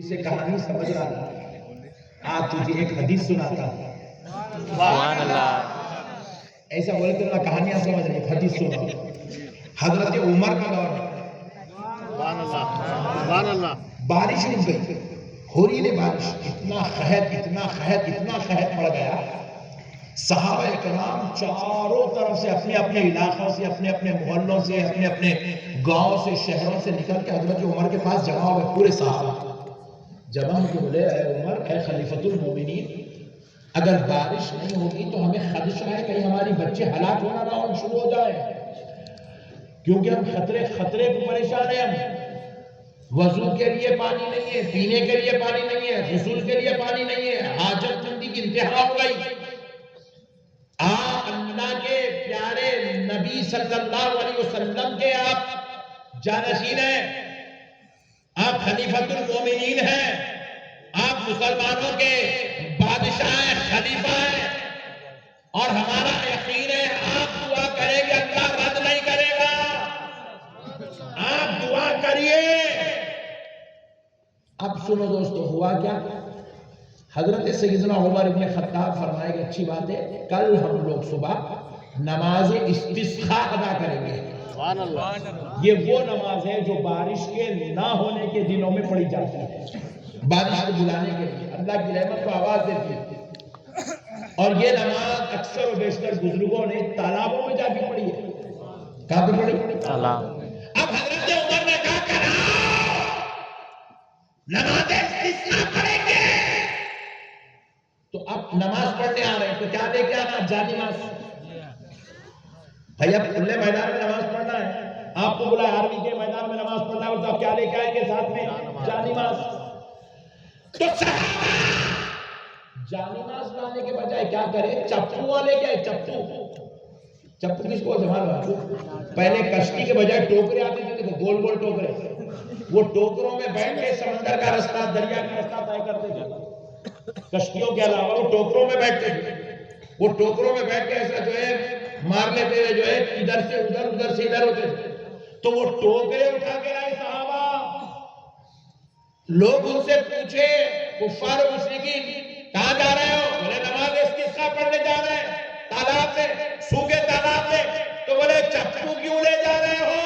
سے کہانی سمجھ رہا تھا، آج تجھے ایک حدیث سناتا ہوں۔ سبحان اللہ۔ ایسا بولے تو اللہ کہانیاں سمجھ رہے، حدیث سنا۔ حضرت عمر کا دور ہے، سبحان اللہ سبحان اللہ۔ بارش رک گئی، ہو رہی ہے بارش، اتنا قحط پڑ گیا، صحابہ کرام چاروں طرف سے اپنے اپنے علاقوں سے، اپنے اپنے محلوں سے، اپنے اپنے گاؤں سے، شہروں سے نکل کے حضرت عمر کے پاس جمع ہوئے، پورے صحابہ جمع ہو کے بولے، اے عمر، اے خلیفۃ المومنین، اگر بارش نہیں ہوگی تو ہمیں خدشہ ہے کہیں ہماری بچے ہلاک ہونا نہ ہو، شروع ہو جائے، کیونکہ ہم خطرے کو پریشان ہیں۔ ہم وضو کے لیے پانی نہیں ہے، پینے کے لیے پانی نہیں ہے، غسل کے لیے پانی نہیں ہے، حاجت مندی کی انتہا ہو گئی۔ آپ اللہ کے پیارے نبی صلی اللہ علیہ وسلم کے آپ جانشین ہیں، آپ خلیفۃ المومنین ہیں، آپ مسلمانوں کے بادشاہ ہیں، خلیفہ ہیں، اور ہمارا یقین ہے آپ دعا کریں گے اللہ رد نہیں کرے گا، آپ دعا کریے۔ اب سنو دوستو، ہوا کیا؟ حضرت سیدنا عمر بن خطاب فرمائے کہ اچھی بات ہے، کل ہم لوگ صبح نماز استسقاء ادا کریں گے۔ سبحان اللہ۔ یہ وہ نماز ہے جو بارش کے نہ ہونے کے دنوں میں پڑھی جاتی ہے، بارش کو بلانے کے لیے، اللہ کی رحمت کو آواز دیتی ہے۔ اور یہ نماز اکثر و بیشتر بزرگوں نے تالابوں میں جا کے پڑھی ہے۔ کہاں پہ پڑھی؟ تالاب۔ اب حضرت عمر نے کہا کہ نماز استسقاء پڑھیں گے، تو اب نماز پڑھنے آ رہے ہیں تو کیا لے کے آنا؟ جانماز۔ بھائی اب کھلے میدان میں نماز پڑھنا ہے، آپ کو بولا آرمی کے میدان میں نماز پڑھنا ہے، تو آپ کیا لے کے آئیں گے ساتھ میں؟ جانماز۔ تو صحابہ جانماز لانے کے بجائے کیا کرے؟ چپو والے کیا ہے؟ چپو کس کو جمال؟ پہلے کشتی کے بجائے ٹوکرے آتے تھے، دیکھو گول گول ٹوکرے، وہ ٹوکروں میں بیٹھ کے سمندر کا رستہ، دریا کا رستہ طے کرتے تھے۔ کشتیوں کے علاوہ وہ ٹوکروں میں بیٹھتے تھے، وہ ٹوکروں میں بیٹھ کے ایسا جو ہے مار لیتے تھے، جو ہے ادھر سے ادھر، ادھر سے ادھر ہوتے تھے۔ تو وہ ٹوکرے اٹھا کے لائے صحابہ، لوگ ان سے پوچھے، کفار و مشرکین، کہاں جا رہے ہو؟ بولے نماز استسقاء پڑھنے جا رہے ہیں، تالاب میں، سوکھے تالاب میں۔ تو بولے چپو کیوں لے جا رہے ہو؟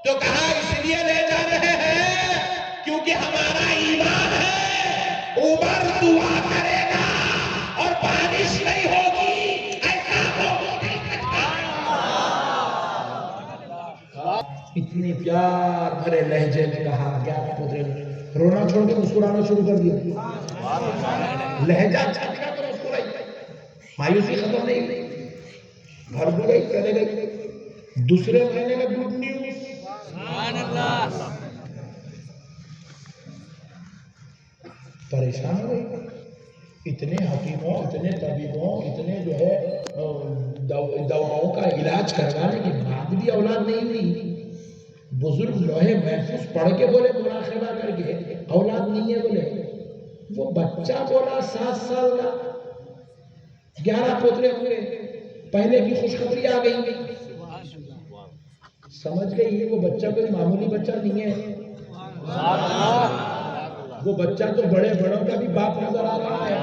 تو کہا اس لیے لے جا رہے ہیں کیونکہ ہمارا ایمان ہے، عمر دعا کرے گا اور بارش نہیں ہوگی، ایسا ہو نہیں سکتا۔ اتنی پیار بھرے لہجے میں کہا، کیا پترے نے رونا چھوڑ کے مسکرانا شروع کر دیا۔ لہجہ اچھا دکھا تو مسکرائی، مایوسی ختم نہیں ہوئی، گھر بھی گئی، چلے گئی۔ دوسرے مہینے میں گڈ نیوز، سبحان اللہ۔ پریشان ہو گئی، اتنے حکیموں، اتنے طبیبوں، اتنے جو ہے دواؤں کا علاج کروانے کے بعد بھی اولاد نہیں ہوئی۔ بزرگ لوہے محفوظ پڑھ کے بولے، مراقبہ کر کے، اولاد نہیں ہے بولے۔ وہ بچہ بولا 7 سال کا، 11 پوترے ہوئے، پہلے کی خوشخبری آ گئی، سمجھ گئی وہ بچہ کوئی معمولی بچہ نہیں ہے، وہ بچہ تو بڑے بڑوں کا بھی باپ نظر آ رہا ہے۔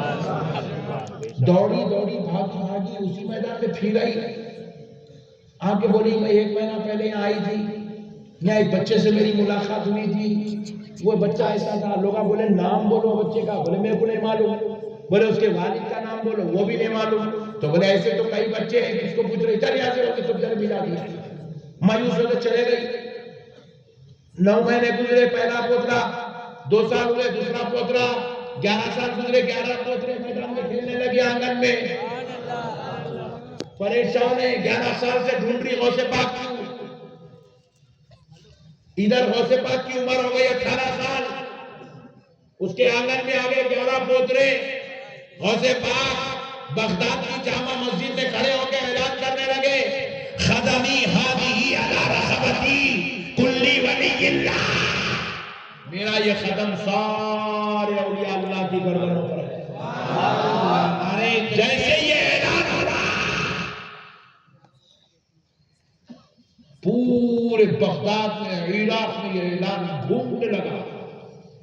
دوڑی دوڑی بھاگی بھاگی اسی میدان میں پھر آئی، آ کے بولی میں 1 مہینہ پہلے یہاں آئی تھی، یہاں ایک بچے سے میری ملاقات ہوئی تھی، وہ بچہ ایسا تھا۔ لوگ بولے نام بولو بچے کا، بولے میرے کو نہیں معلوم، بولے اس کے والد کا نام بولو، وہ بھی نہیں معلوم۔ تو بولے ایسے تو کئی بچے ہیں، کس کو پوچھ رہے، چل یہاں سے ہو کے سب جنے ملا دیا۔ مایوس ہو کے چلے گئی۔ 9 مہینے گزرے، پہلا پوترا، 2 سال ہوئے، دوسرا پوترا، 11 سال گزرے، 11 پوترے میدان میں کھیلنے لگے، آنگن میں پریشان ہے۔ 11 سال سے ڈھونڈ رہی غوث پاک کی، ادھر غوث پاک کی عمر ہو گئی 18 سال، اس کے آنگن میں آگے 11 پوترے۔ غوث پاک بغداد کی جامع مسجد میں کھڑے ہو کے اعلان کرنے لگے، خدمی ہادی علی رغبتی کلی ولی اللہ، میرا یہ قدم سارے اولیاء اللہ کی گردنوں پر ہے۔ ارے جیسے یہ اعلان ہوا، پورے بغداد میں، عراق میں یہ اعلان گھومنے لگا،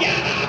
11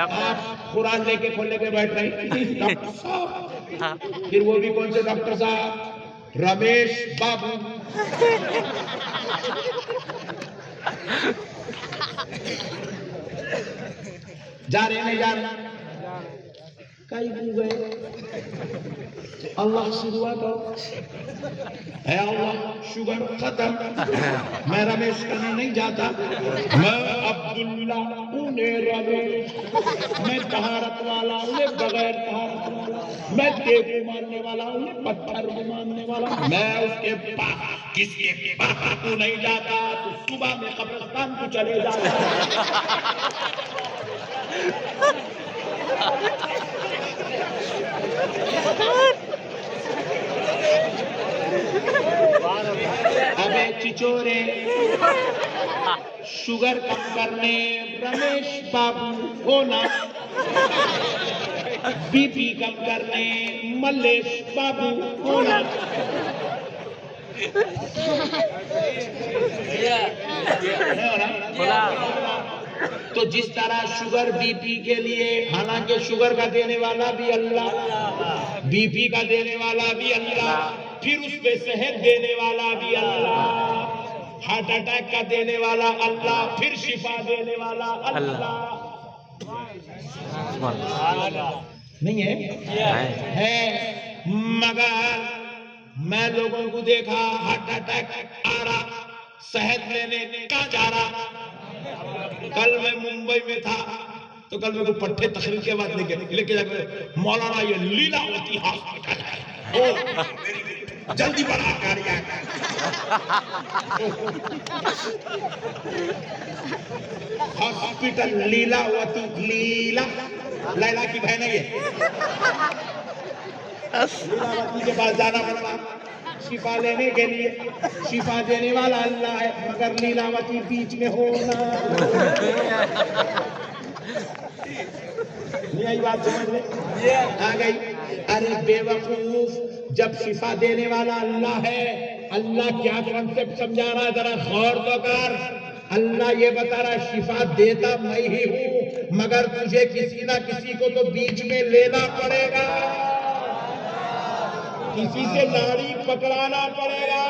آپ قرآن لے کے کھولنے کے بیٹھ رہے ہیں ڈاکٹر صاحب، پھر وہ بھی کون سے ڈاکٹر صاحب؟ رمیش بابو. جا رہے نہیں جا رہے؟ کئی کیوں گئے؟ اللہ سے دعا کرو، اے اللہ شوگر ختم. میں رمیش کرنے نہیں جاتا، میں عبداللہ انہیں رمیش، میں طہارت والا انہیں بغیر طہارت والا، میں دیو ماننے والا انہیں پتھر کو ماننے والا. میں اس کے پاس کس کے پاس کو نہیں جاتا، تو صبح میں قبرستان کو چلے جاتا. ابے چچورے، شوگر کم کرنے رمیش بابو ہونا، بی پی کم کرنے ملیش بابو ہونا. تو جس طرح شوگر بی پی کے لیے، حالانکہ شوگر کا دینے والا بھی اللہ، بی پی کا دینے والا بھی اللہ، پھر اس پہ صحت دینے والا بھی اللہ، ہارٹ اٹیک کا دینے والا اللہ، پھر شفا دینے والا اللہ. نہیں ہے؟ مگر میں لوگوں کو دیکھا ہارٹ اٹیک آ رہا، صحت لینے کا جا رہا. کل میں ممبئی میں تھا تو کل میں کو پٹھے تقریر کے بعد لے کے جا کر مولانا یہ لیلاوتی ہاسپٹل ہے، جلدی بڑھا کر ہاسپٹل لیلاوتی، لیلا کی بہن ہے یہ، لیلاوتی کے پاس جانا پڑتا شفا لینے کے لیے. شفا دینے والا اللہ ہے، مگر لیلاوتی بیچ میں ہونا. نہیں آئی بات سمجھ میں؟ آ گئی؟ ارے بے وقوف، جب شفا دینے والا اللہ ہے، اللہ کیا کنسپٹ سمجھا رہا ہے ذرا غور تو کر. اللہ یہ بتا رہا ہے شفا دیتا میں ہی ہوں، مگر تجھے کسی نہ کسی کو تو بیچ میں لینا پڑے گا، کسی سے ناڑی پکڑانا پڑے گا،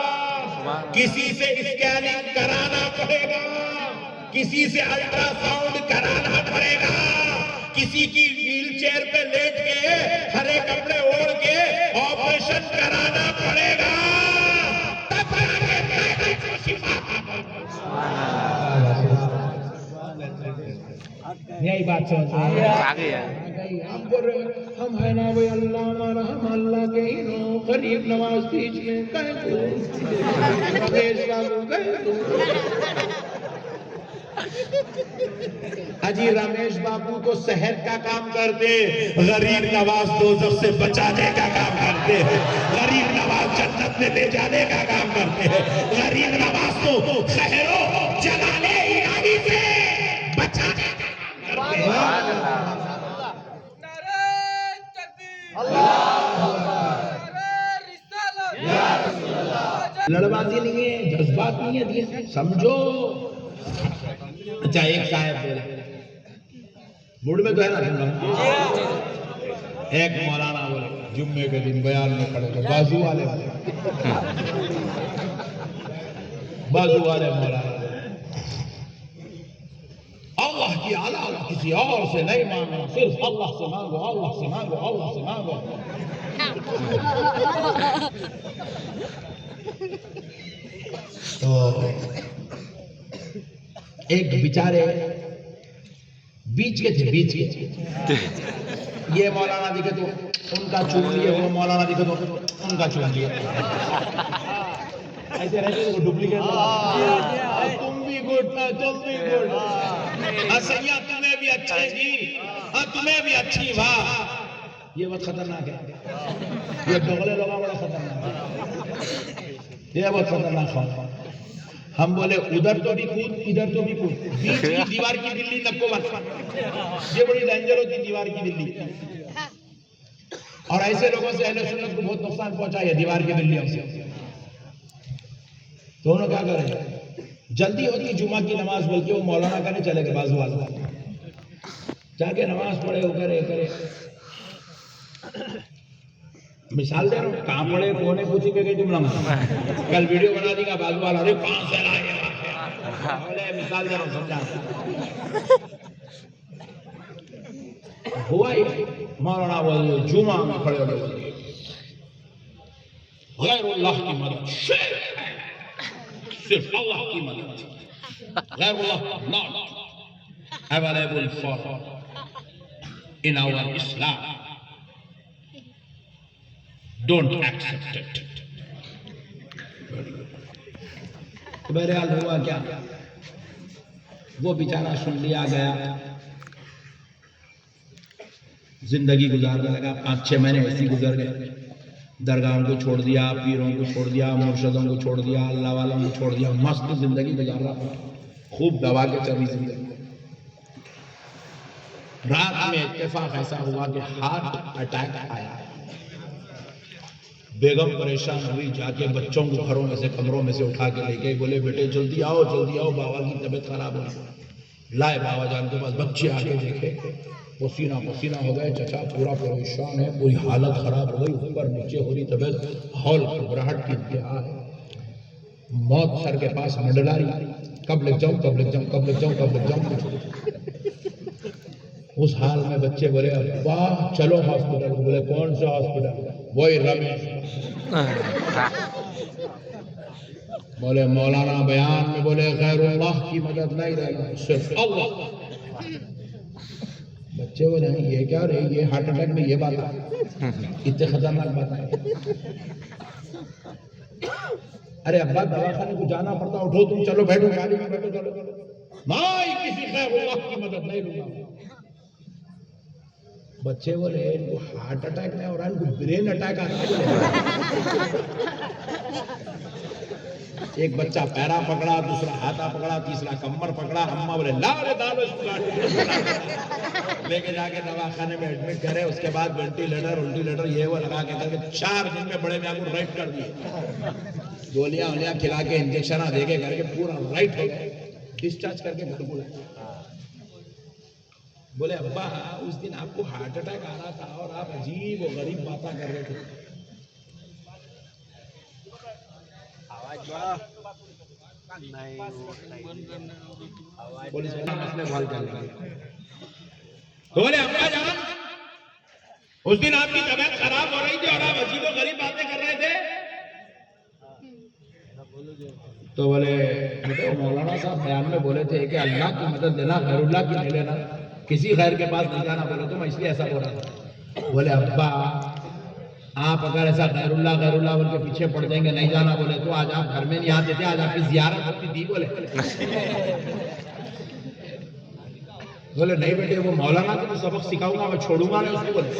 کسی سے اسکیننگ کرانا پڑے گا، کسی سے الٹرا ساؤنڈ کرانا پڑے گا، کسی کی ویل چیئر پہ لیٹ کے ہرے کپڑے اوڑھ کے آپریشن کرانا پڑے گا، تب جا کے پیدا کو شفا. یہی بات سمجھ ہم بول رہے ہیں ہم ہے نا وہ اللہ ہمارا، ہم اللہ کے ہی نو غریب نواز بیچ میں کہیں تو رمیش بابو کہیں تو. اجی رمیش بابو تو صحت کا کام کرتے، غریب نواز دوزخ سے بچانے کا کام کرتے، غریب نواز جنت میں لے جانے کا کام کرتے، غریب نواز تو خیرو جلانے الہی سے بچانے کا کام کرتے. لڑبازی نہیں ہے، جذبات نہیں ہے، سمجھو. اچھا ایک صاحب بولے موڈ میں تو ہے نا، ایک مولانا بولے جمعے کے دن بیان میں کھڑے تو بازو والے مولانا اللہ کی علاوہ کسی اور سے نہیں مانگو، صرف اللہ سے مانگو، اللہ سے مانگو، اللہ سے مانگو. تو ایک بیچارے بیچ کے تھے، بیچ کے یہ مولانا دکھے تو ان کا چون لیے، وہ مولانا دکھے تو ان کا چون لیے، ایسے رہتے وہ ڈپلیکیٹ. تم بھی گڈ، تم بھی گڈ، سیاح تمہیں بھی اچھے جی، تمہیں بھی اچھی، واہ. یہ بہت خطرناک ہے، یہ ڈوغلے لوگوں بڑا خطرناک ہے، یہ بہت خطرناک ہے. ہم بولے ادھر تو بھی کود، ادھر تو بھی کود، بیچ کی دیوار کی بلی نکو بات، یہ بڑی ڈینجر ہوتی دیوار کی بلی. اور ایسے لوگوں سے اہل سنت کو بہت نقصان پہنچا ہے دیوار کی بلیوں سے. تو انہوں کیا کریں، جلدی ہوتی جمعہ کی نماز بلکہ وہ مولانا کا نہیں چلے گا بازو والا. جا کے نماز پڑھے وہ کرے مثال دے رہا ہوں کہاں پڑھے کونے پوچھی کہ جملہ کل ویڈیو بنا دی گا بازو والا ارے کہاں سے لائے مثال دے رہا ہوں سمجھا ہوا ہی مولانا بولے جمعہ میں کھڑے ہونے بولے غیر اللہ کی مدد شرک ہے صرف اللہ کی مدد غیر اللہ not available for in our Islam. Don't accept it. تو بہرحال ہوا کیا وہ بیچارہ سن لیا گیا زندگی گزارنے لگا 5-6 مہینے ایسی گزر گئے درگاہوں کو چھوڑ دیا پیروں کو چھوڑ دیا مرشدوں کو چھوڑ دیا اللہ والوں کو چھوڑ دیا مست زندگی گزار رہا خوب دبا کے چلی زندگی رات میں اتفاق ایسا ہوا کہ ہارٹ اٹیک آیا بیگم پریشان ہوئی جا کے بچوں کو گھروں میں سے کمروں میں سے اٹھا کے لے گئے بولے بیٹے جلدی آؤ بابا کی طبیعت خراب ہو لائے بابا جان کے پاس بچے آ کے دیکھے پسینہ پسینہ ہو گئے چچا پورا پریشان ہے پوری حالت خراب ہو گئی اوپر نیچے ہو رہی طبیعت ہول گھبراہٹ کی انتہا ہے موت سر کے پاس منڈلا رہی کب لگ جاؤں اس حال میں بچے بولے ابا چلو ہاسپٹل بولے کون سا ہاسپٹل وہی رمیش بولے مولانا بیان میں بولے غیر اللہ کی مدد نہیں رہنا صرف اللہ بچے بولے یہ کیا رہے یہ ہارٹ اٹیک میں یہ بات اتنے خطرناک بات ہے ارے ابا دواخانے کو جانا پڑتا اٹھو تم چلو بیٹھو گاڑی میں بیٹھو چلو میں کسی غیر اللہ کی مدد نہیں لوں گا بچے بولے ان کو ہارٹ اٹیک نہیں ہو رہا ان کو برین اٹیک آ رہا ایک بچہ پیرا پکڑا دوسرا ہاتھا پکڑا تیسرا کمر پکڑا اماں بولے لارے دالو اس کو لے کے جا کے دواخانے میں ایڈمٹ کرے اس کے بعد وینٹیلیٹر یہ وہ لگا کے 4 دن میں بڑے میاں کو رائٹ کر دیے گولیاں کھلا کے انجیکشن دے کے کر کے پورا رائٹ ہو گئے ڈسچارج کر کے گھر کو لائے بولے ابا اس دن آپ کو ہارٹ اٹیک آ رہا تھا اور آپ عجیب و غریب باتیں کر رہے تھے پولیس والا مسئلے حل کر رہے بولے ابا جان اس دن آپ کی طبیعت خراب ہو رہی تھی اور آپ عجیب و غریب باتیں کر رہے تھے تو بولے مولانا صاحب بیان میں بولے تھے کہ اللہ کی مدد لینا غیر اللہ کی نہیں لینا کسی غیر کے پاس نہیں جانا بولے تو میں اس لیے ایسا بول رہا تھا بولے ابا آپ اگر ایسا غیر اللہ بول کے پیچھے پڑ جائیں گے نہیں جانا بولے تو آج آپ گھر میں نہیں آتے تھے آج آپ کی زیارت ہوتی تھی بولے نہیں بیٹے وہ مولانا کو سبق سکھاؤں گا میں چھوڑوں گا نہیں اس کو بولے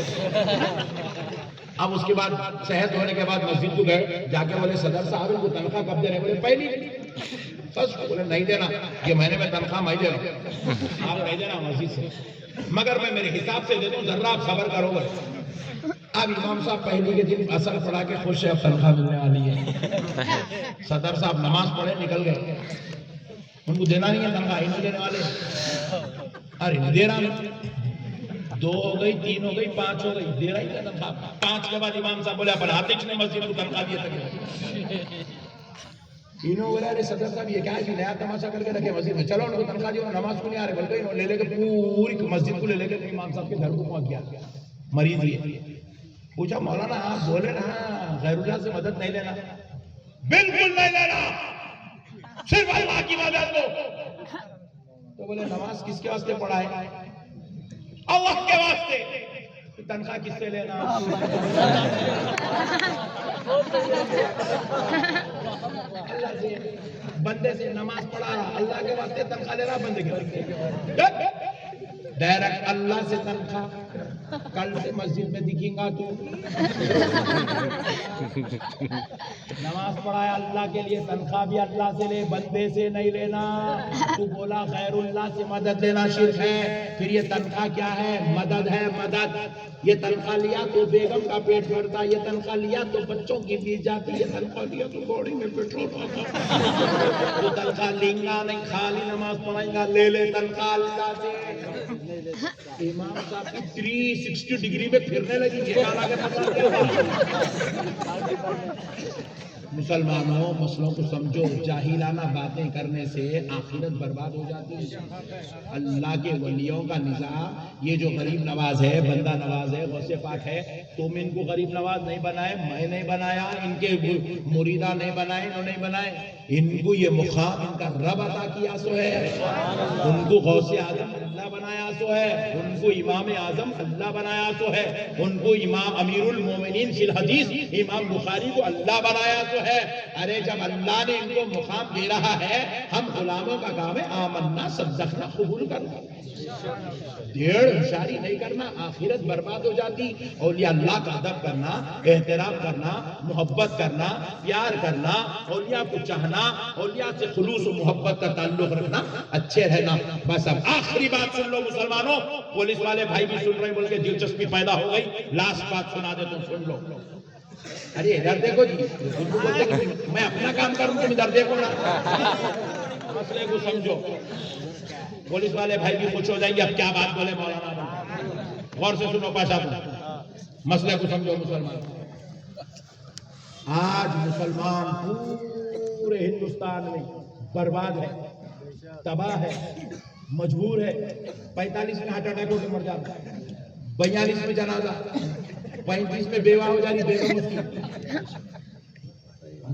اب اس کے بعد صحت ہونے کے بعد مسجد کو گئے جا کے بولے صدر صاحب ان کو تنخواہ کب دے رہے بولے پہلی بولے نہیں دینا یہ مہینے میں تنخواہ میں دے رہا ہوں آپ نہیں دینا مسجد سے مگر میں میرے حساب سے دے دوں ذرا آپ صبر کرو گے اب امام صاحب پہلی کے دن اثر پڑا کے خوش ہے اب تنخواہ ملنے والی ہے صدر صاحب نماز پڑھے نکل گئے ان کو دینا نہیں ہے تنخواہ ہی نہیں دینے والے ارے نہیں دے رہا 2 ہو گئی 3 ہو گئی 5 ہو گئی دے رہا ہی تنخواہ 5 کے بعد امام صاحب بولے اپنے آتش نے مسجد کو تنخواہ دیا تھا انہوں بولا ارے صدر صاحب یہ کیا ہے نیا تماشا کر کے رکھے مسجد میں چلو ان کو تنخواہ دیا نماز کو نہیں آ رہے بلکہ انہوں لے لے کے پوری مسجد کو لے کے امام صاحب کے گھر کو پہنچ گیا مریض یہ پوچھا مولانا آپ بولے نا غیر اللہ سے مدد نہیں لینا بالکل نہیں لینا صرف اللہ کی مدد لو تو بولے نماز کس کے واسطے پڑھا ہے اللہ کے واسطے تنخواہ کس سے لینا اللہ سے بندے سے نماز پڑھا رہا اللہ کے واسطے تنخواہ لے رہا بندے کے ڈائریکٹ اللہ سے تنخواہ کل سے مسجد میں دکھیں گا تو نماز پڑھایا اللہ کے لیے تنخواہ بھی اللہ سے لے بندے سے نہیں لینا تو بولا غیر اللہ سے مدد لینا شرک ہے پھر یہ تنخواہ کیا ہے مدد ہے مدد یہ تنخواہ لیا تو بیگم کا پیٹ بھرتا یہ تنخواہ لیا تو بچوں کی فیس جاتی یہ تنخواہ لیا تو گاڑی میں پیٹرول آتا تو تنخواہ لیں گا نہیں خالی نماز پڑھائیں گا لے لے تنخواہ اللہ سے امام صاحب کی 360 ڈگری میں پھرنے لگی مسلمانوں مسئلوں کو سمجھو، جاہلانہ باتیں کرنے سے آخرت برباد ہو جاتی ہے۔ اللہ کے ولیوں کا نظام، یہ جو غریب نواز ہے، بندہ نواز ہے، غوث پاک ہے، تم ان کو غریب نواز نہیں بنائے، میں نہیں بنایا، ان کے مریدہ نہیں بنائے، انہوں نہیں بنائے، ان کو یہ مقام ان کا رب عطا کیا سو ہے، ان کو غوث اعظم اللہ بنایا سو ہے، ان کو امام اعظم اللہ بنایا سو ہے، ان کو امام امیر المومنین فی الحدیث امام بخاری کو اللہ بنایا سو ہے۔ ارے جب اللہ نے ان کو مقام دے رہا ہے، ہم غلاموں کا کام ہے آمنا صدقنا قبول کرنا، ڈیڑھ ہوشیاری نہیں کرنا، آخرت برباد ہو جاتی۔ اولیاء اللہ کا ادب کرنا، احترام کرنا، محبت کرنا، پیار کرنا، اولیاء کو چاہنا، اولیاء سے خلوص و محبت کا تعلق رکھنا، اچھے رہنا۔ بس اب آخری بات سن لو مسلمانوں، پولیس والے بھائی بھی سن رہے بول کے دلچسپی پیدا ہو گئی، لاسٹ بات سنا دے تو سن لو۔ ارے ادھر دیکھو جی، میں اپنا کام کروں تم ادھر دیکھو نا، مسئلے کو سمجھو۔ پولیس والے بھائی بھی خوش ہو جائیں گے، اب کیا بات بولے مولانا، غور سے سنو پاشا کو، مسئلے کو سمجھو مسلمان۔ آج مسلمان پورے ہندوستان میں برباد ہے، تباہ ہے، مجبور ہے۔ 45 میں ہارٹ اٹیک ہو کے مر جاتا ہے، 42 میں جنازہ، 35 میں بیوہ ہو جاری، بیگم اس کی،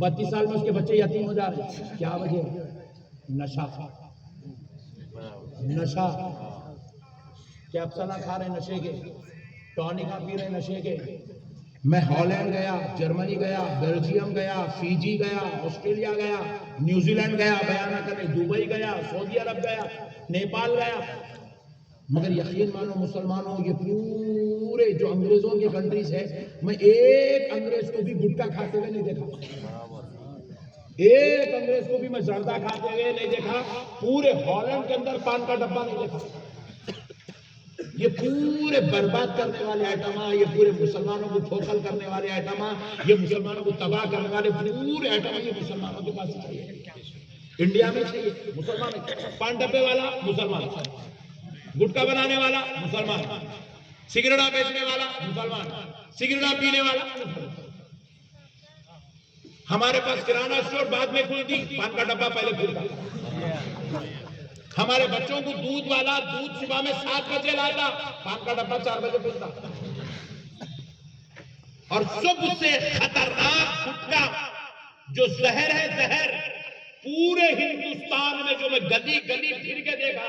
32 سال میں اس کے بچے یتیم ہو جا رہے ہیں۔ کیا وجہ ہے؟ نشہ، نشہ، کیپسولہ کھا رہے نشے کے، ٹونیکا پی رہے نشے کے۔ میں ہالینڈ گیا، جرمنی گیا، بیلجیم گیا، فیجی گیا، آسٹریلیا گیا، نیوزی لینڈ گیا بیان کرنے، دبئی گیا، سعودی عرب گیا، نیپال گیا، مگر یقین مانو مسلمانوں، یہ پورے جو انگریزوں کی کنٹریز ہے، میں ایک انگریز کو بھی گٹکا کھاتے ہوئے نہیں دیکھا، ایک انگریز کو بھی میں زردہ کھاتے ہوئے نہیں دیکھا، پورے ہالینڈ کے اندر پان کا ڈبہ نہیں دیکھا۔ یہ پورے برباد کرنے والے آئٹم، یہ پورے مسلمانوں کو کھوکھل کرنے والے آئٹم، یہ مسلمانوں کو تباہ کرنے والے پورے آئٹم یہ مسلمانوں کے پاس چاہیے، انڈیا میں چاہیے۔ مسلمان پان ڈبے والا مسلمان، گٹکا بنانے والا مسلمان، سگریٹا بیچنے والا مسلمان، سگریٹا پینے والا مسلمان۔ ہمارے پاس کرانہ اسٹور بعد میں کھلتی، پان کا ڈبہ پہلے کھلتا۔ ہمارے بچوں کو دودھ والا دودھ صبح میں 7 بجے لاتا، پان کا ڈبہ 4 بجے کھلتا۔ اور سب سے خطرناک گٹکا جو زہر ہے، زہر پورے ہندوستان میں جو میں گلی گلی پھر کے دیکھا،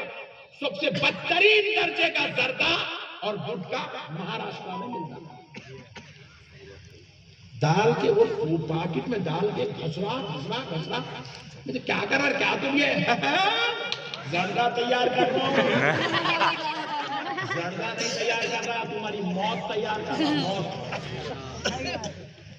سب سے بدترین درجے کا زردہ اور گٹکا مہاراشٹر میں ملتا، ڈال کے وہ پاکٹ میں ڈال کے کھسرا کھسرا کھسرا، کیا کر رہا ہے، کیا تم یہ زردہ تیار کر رہا ہوں، زردہ نہیں تیار کر رہا، تمہاری موت تیار کر رہا، موت۔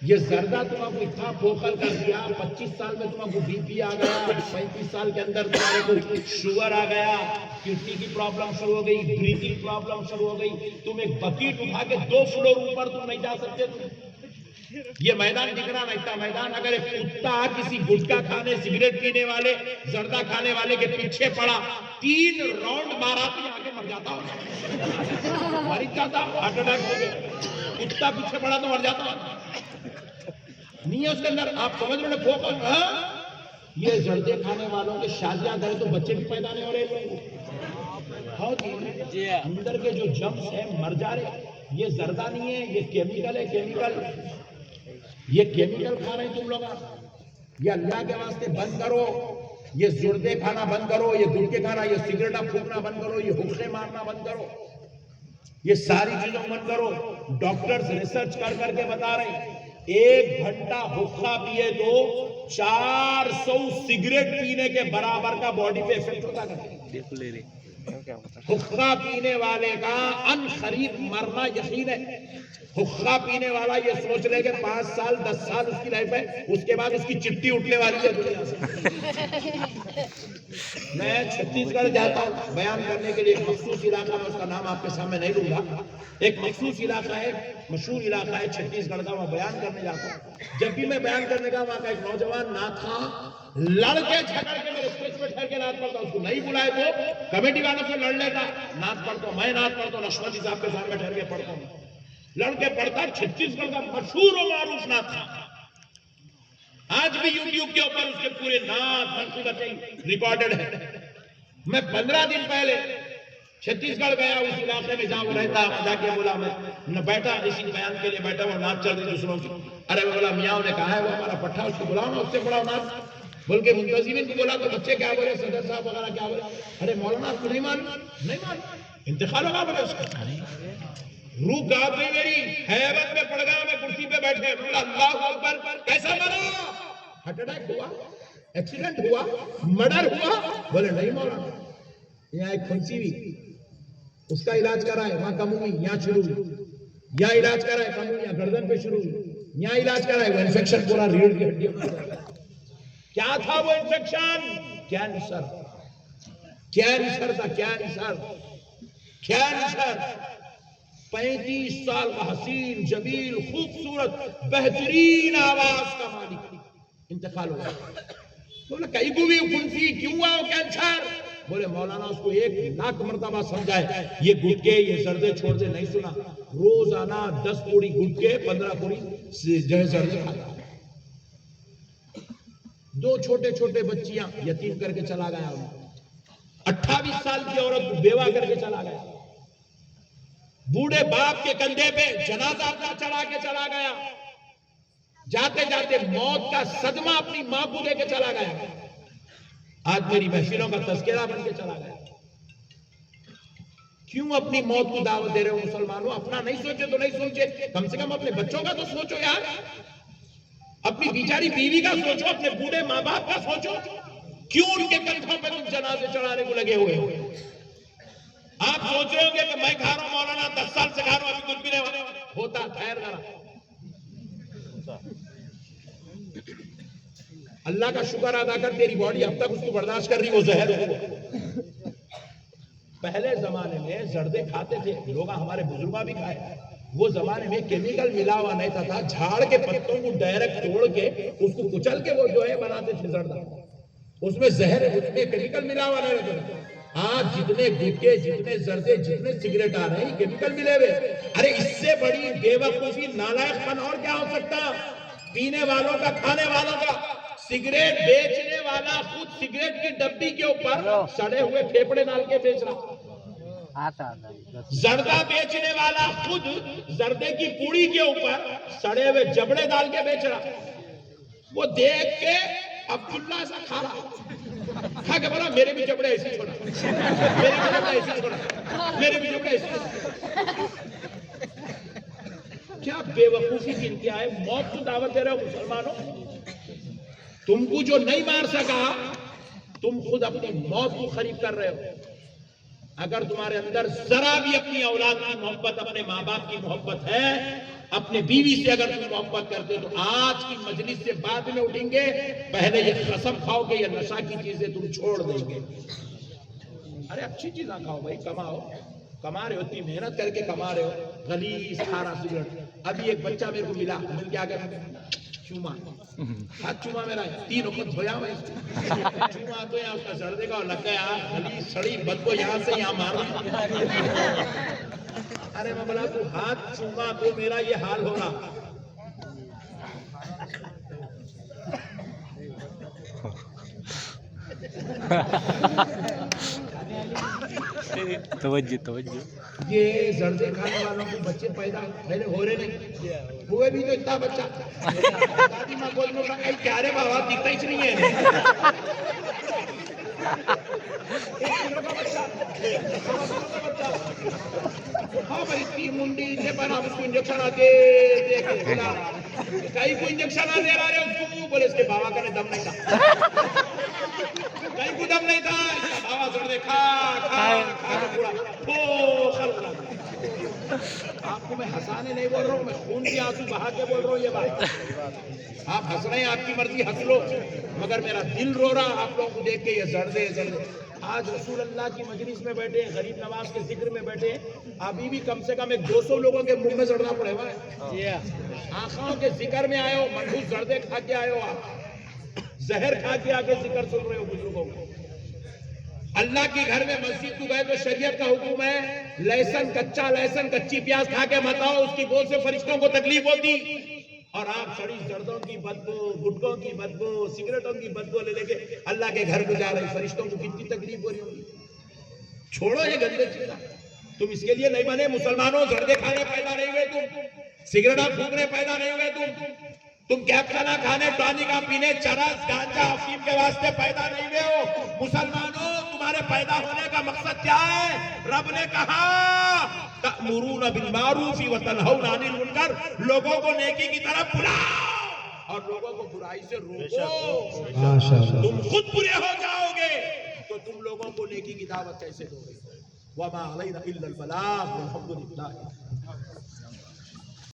یہ زردہ تمہیں کو اتنا کھوکھل کر دیا، 25 سال میں تمہیں کو بی پی آ گیا، 35 سال کے اندر تمہارے کو شوگر آ گیا، کڈنی کی پرابلم شروع ہو گئی، بریتھنگ پرابلم شروع ہو گئی، تم ایک بکیٹ اٹھا کے 2 فلور اوپر تم نہیں جا سکتے۔ یہ میدان دکھ رہا نہیں تھا میدان، اگر ایک کتا کسی گٹکا کھانے، سگریٹ پینے والے، زردہ کھانے والے کے پیچھے پڑا، 3 راؤنڈ مارا تو آگے مر جاتا، مر جاتا، ہارٹ اٹیک ہو گیا۔ کتا پیچھے پڑا تو مر جاتا نہیں ہے اس کے اندر، آپ سمجھ رہے ہیں؟ یہ زردے کھانے والوں کے شادیاں کرے تو بچے بھی پیدا نہیں ہو رہے، اندر کے جو جمس ہیں مر جا رہے۔ یہ زردہ نہیں ہے، یہ کیمیکل ہے، کیمیکل، یہ کیمیکل کھا رہے ہیں تم لوگ۔ یہ اللہ کے واسطے بند کرو، یہ زردے کھانا بند کرو، یہ گٹکے کھانا، یہ سگریٹا پھونکنا بند کرو، یہ حقے مارنا بند کرو، یہ ساری چیزوں بند کرو۔ ڈاکٹرز ریسرچ کر کر کے بتا رہے ہیں 1 گھنٹہ حقہ پیے تو 400 سگریٹ پینے کے برابر کا باڈی پہ ایفیکٹ ہوتا ہے۔ حقہ پینے والے کا ان قریب مرنا یقین ہے۔ حقہ پینے والا یہ سوچ لے کہ 5 سال 10 سال اس کی لائف ہے، اس کے بعد اس کی چٹی اٹھنے والی ہے دنیا سے۔ میں چھتیس گڑھ جاتا ہوں بیان کرنے کے لیے، ایک مخصوص علاقہ میں، اس کا نام آپ کے سامنے نہیں لوں گا، ایک مخصوص علاقہ ہے، مشہور علاقہ ہے چھتیس گڑھ کا، وہاں بیان کرنے جاتا ہوں۔ جب بھی میں بیان کرنے کا، وہاں کا ایک نوجوان نعت خواں لڑ کے جھگڑ کے میرے اسٹیج پہ ٹھہر کے نعت پڑھتا، اس کو نہیں بلائے تو کمیٹی والوں سے لڑ لیتا، نعت پڑھتا ہوں، میں نعت پڑھتا ہوں، لشمتی صاحب کے سامنے ٹھہر کے پڑھتا ہوں، لڑ کے پڑھتا، چھتیس گڑھ کا مشہور و معروف نعت خواں، آج بھی یوٹیوب کے اوپر اس کے پورے نعت منصوبتیں ریکارڈڈ ہے۔ میں 15 دن پہلے چھتیس گڑھ گیا، اس علاقے میں جہاں وہ رہتا، جا کے بولا، میں بیٹھا اسی بیان کے لیے بیٹھا، وہ نعت چل رہی دوسروں کی، ارے وہ بولا میاں نے کہا ہے وہ ہمارا پٹھا، اس کو بلاؤ نا، اس سے پڑھاؤ نعت، بول کے منتظمین کو بولا تو بچے کیا بولے، صدر صاحب وغیرہ کیا بولے، ارے مولانا آپ کو نہیں معلوم، نہیں معلوم، انتقال ہوگا بولے اس کا، روح کانپ گئی میری، ہیبت میں پڑ گیا، میں کرسی پہ بیٹھے، بولا اللہ اکبر، کیسا بنا، ہارٹ اٹیک ہوا، ایکسیڈنٹ ہوا، مرڈر ہوا، بولے نہیں مولانا، یہاں ایک پھنسی ہوئی، اس کا علاج کرائے، وہاں کم ہوئی، یہاں شروع ہوئی، یہاں علاج کرائے، کم ہوئی، یہاں گردن پہ شروع ہوئی، یہاں علاج کرائے، وہ انفیکشن پورا ریڑھ کی ہڈیوں میں، کیا تھا وہ انفیکشن، کینسر، کینسر تھا، کینسر، کینسر، 35 سال کا حسین جمیل خوبصورت بہترین آواز کا مالک انتقال ہو گیا۔ بولے کئی کو بھی پھنسی، کیوں ہوا وہ کینسر، بولے مولانا اس کو 1 لاکھ مرتبہ سمجھائے، یہ گٹکے یہ زردے چھوڑ دے، نہیں سنا، روزانہ 10 پوڑی گٹکے 15 پوڑی جو ہے زردے کھاتا، 2 چھوٹے چھوٹے بچیاں یتیم کر کے چلا گیا، 28 سال کی عورت کو بیوہ کر کے چلا گیا، بوڑھے باپ کے کندھے پہ جنازہ اپنا چڑھا کے چلا گیا، جاتے جاتے موت کا صدمہ اپنی ماں کو دے کے چلا گیا، آج میری محفلوں کا تذکرہ بن کے چلا گیا۔ کیوں اپنی موت کو دعوت دے رہے ہو مسلمانوں؟ اپنا نہیں سوچے تو نہیں سوچے، کم سے کم اپنے بچوں کا تو سوچو یار، اپنی بیچاری بیوی کا سوچو، اپنے بوڑھے ماں باپ کا سوچو، کیوں ان کے کندھوں پہ تم جنازے چڑھانے کو لگے ہوئے ہو؟ آپ سوچ رہے ہوں گے کہ میں کھا رہا ہوں مولانا، 10 سال سے کھا رہا ہوں، ابھی کچھ بھی نہیں ہوتا، خیر ذرا اللہ کا شکر ادا کر، تیری باڈی اب تک اس کو برداشت کر رہی، وہ زہر ہو۔ پہلے زمانے میں زردے کھاتے تھے لوگ، ہمارے بزرگاں بھی کھائے، وہ زمانے میں کیمیکل ملا ہوا نہیں تھا، جھاڑ کے پتوں کو ڈائریکٹ توڑ کے اس کو کچل کے وہ جو ہے بناتے تھے زردہ، اس میں زہر، اس میں کیمیکل ملا ہوا نہیں رہتا۔ آج جتنے گٹکے، جتنے زردے، جتنے سگریٹ آ رہے ہیں، کیمیکل ملے ہوئے، ارے اس سے بڑی بے وقوفی نالائق پن اور کیا ہو سکتا؟ پینے والوں کا، کھانے والوں کا، سگریٹ بیچنے والا خود سگریٹ کی ڈبی کے اوپر سڑے ہوئے پھیپڑے ڈال کے بیچ رہا، زردہ بیچنے والا خود زردے کی پوڑی کے اوپر سڑے ہوئے جبڑے ڈال کے بیچ رہا، وہ دیکھ کے عبداللہ ایسا کھا رہا، کھا کے بولا میرے بھی جبڑے ایسے چھوڑا، میرے بھی جبڑے ایسے چھوڑا، میرے بھی جبڑے ایسے چھوڑا۔ کیا بے وقوفی کی انتہا ہے، موت کو دعوت دے رہے ہو مسلمانوں، تم کو جو نہیں مار سکا، تم خود اپنی موت کو خریب کر رہے ہو۔ اگر تمہارے اندر ذرا بھی اپنی اولاد کی محبت، اپنے ماں باپ کی محبت ہے، اپنے بیوی سے اگر تم محبت کرتے تو آج کی مجلس سے بعد میں اٹھیں گے، پہلے یہ قسم کھاؤ کہ یہ نشہ کی چیزیں تم چھوڑ دیں گے۔ ارے اچھی چیزاں کھاؤ بھائی، کماؤ، کما رہے ہو، اتنی محنت کر کے کما رہے ہو، غلیظ کھارا سگریٹ۔ ابھی ایک بچہ میرے کو ملا، مل کے آگے چوما، ہاتھ چوما میرا، 3 وقت دھویا میں، چوما تو یہاں اس کا زردے کا لگ گیا، غلیظ سڑی بدبو یہاں سے یہاں مارا۔ ارے میں بولا تو ہاتھ چوما تو میرا یہ حال ہو رہا۔ توجہ یہ زردے کھانے والوں کو بچے پیدا پہلے ہو رہے نہیں، ہوئے بھی تو اتنا بچہ، دادی ماں گود میں اٹھا کے کیا رے بابا دکھتا ہی نہیں ہے، ہاں بھائی اتنی منڈی سے بنا، اس کو انجیکشن آتے دے کے کئی کو انجیکشن آ دے رہے اس کو، بولے اس کے بابا کا دم نہیں تھا، کئی کو دم نہیں تھا، بابا زردے کھا کھا کھا کے پورا آپ کو میں ہنسانے نہیں بول رہا ہوں، میں خون کے آنسو بہا کے بول رہا ہوں یہ بات. آپ ہنس رہے ہیں، آپ کی مرضی ہنس لو، مگر میرا دل رو رہا آپ لوگوں کو دیکھ کے. یہ زردے زردے آج رسول اللہ کی مجلس میں بیٹھے، غریب نواز کے ذکر میں بیٹھے، ابھی بھی کم سے کم 200 لوگوں کے منہ میں زڑنا پڑے گا. آنکھوں کے ذکر میں آئے ہو، منحوس زردے کھا کے آئے ہو، آپ زہر کھا کے آگے ذکر سن رہے ہو بزرگوں کو. اللہ کے گھر میں مسجد کو گئے تو شریعت کا حکم ہے لہسن کچا لہسن کچی پیاز کھا کے مت آؤ، اس کی بول سے فرشتوں کو تکلیف ہوتی. اور آپ سڑی زردوں کی بدبو، گٹکوں کی بدبو، سگریٹوں کی بدبو لے لے کے اللہ کے گھر کو جا رہے، فرشتوں کو کتنی تکلیف ہو رہی ہوگی. چھوڑو یہ گندے چیزیں، تم اس کے لیے نہیں بنے. مسلمانوں زردے کھانے پیدا نہیں ہوئے، تم سگریٹاں پھونکنے پیدا نہیں ہوئے، تم کیا کھانا کھانے، ٹانیکا پینے، چرس گانجا افیم کے واسطے پیدا نہیں ہوئے ہو. مسلمانوں تمہارے پیدا ہونے کا مقصد کیا ہے؟ رب نے کہا تأمرون بالمعروف وتنہون عن المنکر، لوگوں کو نیکی کی طرف بلاؤ اور لوگوں کو برائی سے روکو. تم خود برے ہو جاؤ گے تو تم لوگوں کو نیکی کی دعوت کیسے دو گے؟ وما علینا الا البلاغ والحمد للہ.